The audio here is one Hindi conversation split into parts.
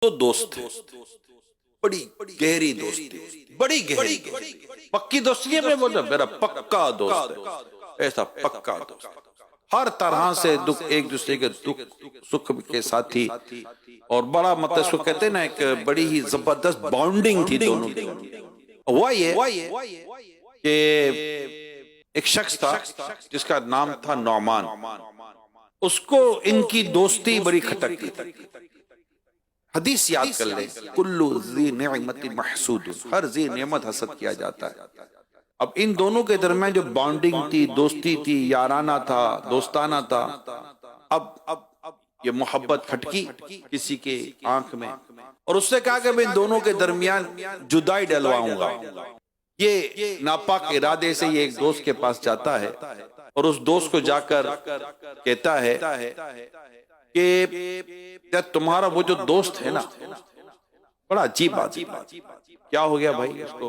तो दोस्त है, बड़ी गहरी दोस्ती, बड़ी गहरी पक्की दोस्ती नहीं। मैं बोलता मेरा पक्का दोस्त है, ऐसा पक्का दोस्त, हर तरह से दुख, एक दूसरे के दुख सुख के साथी। और बड़ा मतलब इसको कहते हैं ना, एक बड़ी ही जबरदस्त बॉन्डिंग थी दोनों की। हुआ ये कि एक शख्स था जिसका नाम था नौमान, उसको इनकी दोस्ती बड़ी खटकती थी। हदीस याद कर ले, कुल्लु ज़ी निअमतिन महसूद, हर ज़ी नेमत हसद किया जाता है। अब इन दोनों के दरमियान जो बॉन्डिंग थी, दोस्ती थी, याराना था, दोस्ताना था। अब ये मोहब्बत खटकी किसी के आंख में, और उसने कहा कि मैं इन दोनों के दरमियान जुदाई डलवाऊंगा। ये नापाक इरादे से ये एक दोस्त के पास जाता है और उस दोस्त को जाकर कहता है कि तुम्हारा वो जो दोस्त है ना, बड़ा अजीब बात, क्या हो गया भाई इसको?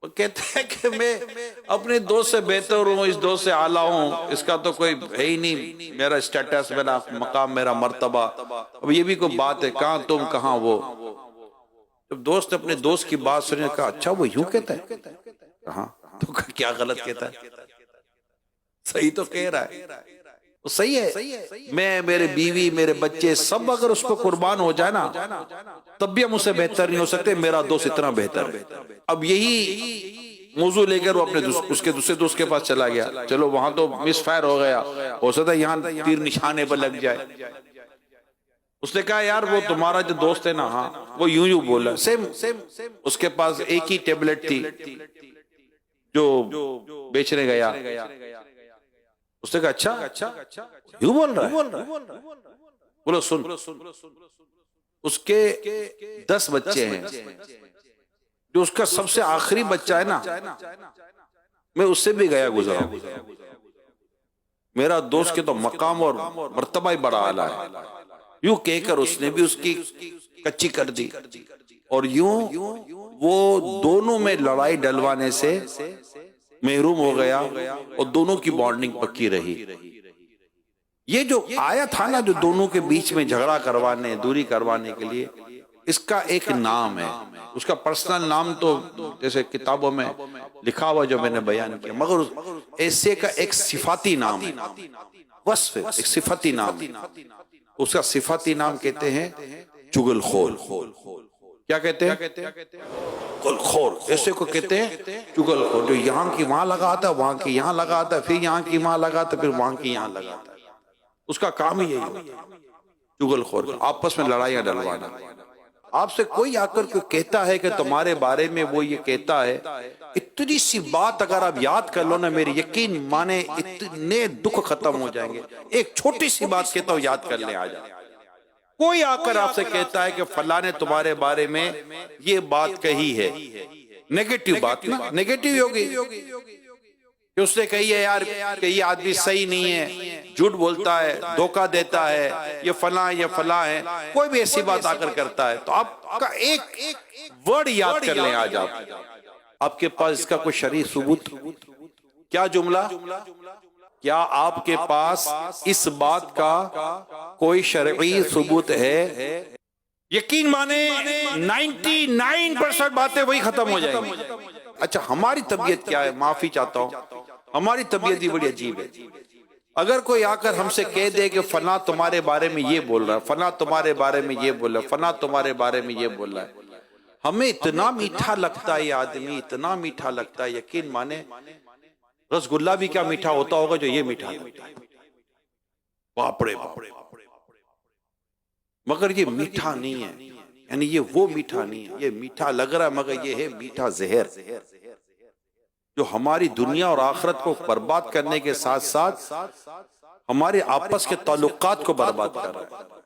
वो कहते हैं कि मैं अपने दोस्त से बेहतर हूँ, इस दोस्त से आला हूँ, इसका तो कोई है ही नहीं, मेरा स्टेटस, मेरा मकाम, मेरा मर्तबा। अब ये भी कोई बात है, कहाँ तुम कहाँ वो। जब दोस्त अपने दोस्त की बात सुने, कहा अच्छा वो यूं कहता है, हाँ तो क्या गलत कहता है, सही तो कह रहा है, तो सही है। मैं, मेरे बीवी, मेरे बच्चे सब अगर उसको कुर्बान हो जाए ना, तब भी हम उससे बेहतर नहीं हो सकते, मेरा दोस्त इतना बेहतर है। अब यही मौजू लेकर वो अपने उसके दूसरे दोस्त के पास चला गया। चलो वहां तो मिस फायर हो गया, हो सकता है यहाँ तीर निशाने पर लग जाए। उसने कहा यार वो तुम्हारा जो दोस्त है ना, हाँ वो यूं यूं बोला, सेम उसके पास एक ही टेबलेट थी जो बेचने गया। उसने कहा अच्छा यूं बोल रहा है? बोलो सुन, उसके 10 बच्चे हैं, जो उसका सबसे आखिरी बच्चा है ना, मैं उससे भी गया गुजरा। मेरा दोस्त के तो मकाम और मर्तबा ही बड़ा आला है। यूं कहकर उसने भी उसकी कच्ची कर दी, और यूं वो दोनों में लड़ाई डलवाने से महरूम हो गया और दोनों की बॉन्डिंग पक्की रही। ये जो आया था ना, जो दोनों के बीच में झगड़ा करवाने, दूरी करवाने के लिए, इसका एक नाम है। उसका पर्सनल नाम तो जैसे किताबों में लिखा हुआ जो मैंने बयान किया, मगर ऐसे का एक सिफाती नाम है, वस्फ है, एक सिफाती नाम है। उसका सिफाती नाम कहते हैं चुगलखोर। क्या कहते हैं? चुगलखोर। ऐसे को कहते हैं चुगलखोर, जो यहाँ की वहां लगाता है, वहां की यहाँ लगाता है, फिर यहाँ की वहां लगाता है, फिर वहां की यहाँ लगाता है। उसका काम ही यही है, चुगलखोर, आपस में लड़ाइयां डलवाना। आपसे कोई आकर के कहता है कि तुम्हारे बारे में वो ये कहता है, इतनी सी बात अगर आप याद कर लो ना, मेरी यकीन माने इतने दुख खत्म हो जाएंगे। एक छोटी सी बात कहता हूं, याद कर ले आ जाए। कोई आकर आपसे कहता है कि फला ने तुम्हारे बारे में ये बात कही है, नेगेटिव बात ना, नेगेटिव होगी कि उसने कही है यार कि ये आदमी सही नहीं है, झूठ बोलता है, धोखा देता है, ये फला है, कोई भी ऐसी बात आकर करता है, तो आपका एक वर्ड याद कर लें आज आपके पास इसका कोई शरई सबूत? क्या जुमला? क्या आपके पास इस बात का कोई शरई सबूत है? यकीन माने 99% बातें वही खत्म हो जाएंगी। अच्छा हमारी तबीयत क्या है? माफी चाहता हूं, हमारी तबीयत ही बड़ी अजीब है। अगर कोई आकर हमसे कह दे कि फला तुम्हारे बारे में ये बोल रहा है, फला तुम्हारे बारे में ये बोल रहा है, फला तुम्हारे बारे में ये बोल रहा है, हमें इतना मीठा लगता है, ये आदमी इतना मीठा लगता है, यकीन माने रसगुल्ला भी क्या मीठा होता होगा जो ये मीठा लगता है, बाप रे बाप। मगर ये मीठा नहीं है, यानी ये वो मीठा नहीं है, ये मीठा लग रहा है मगर ये है मीठा जहर, जो हमारी दुनिया और आखिरत को बर्बाद करने के साथ साथ हमारे आपस के ताल्लुकात को बर्बाद कर रहा है।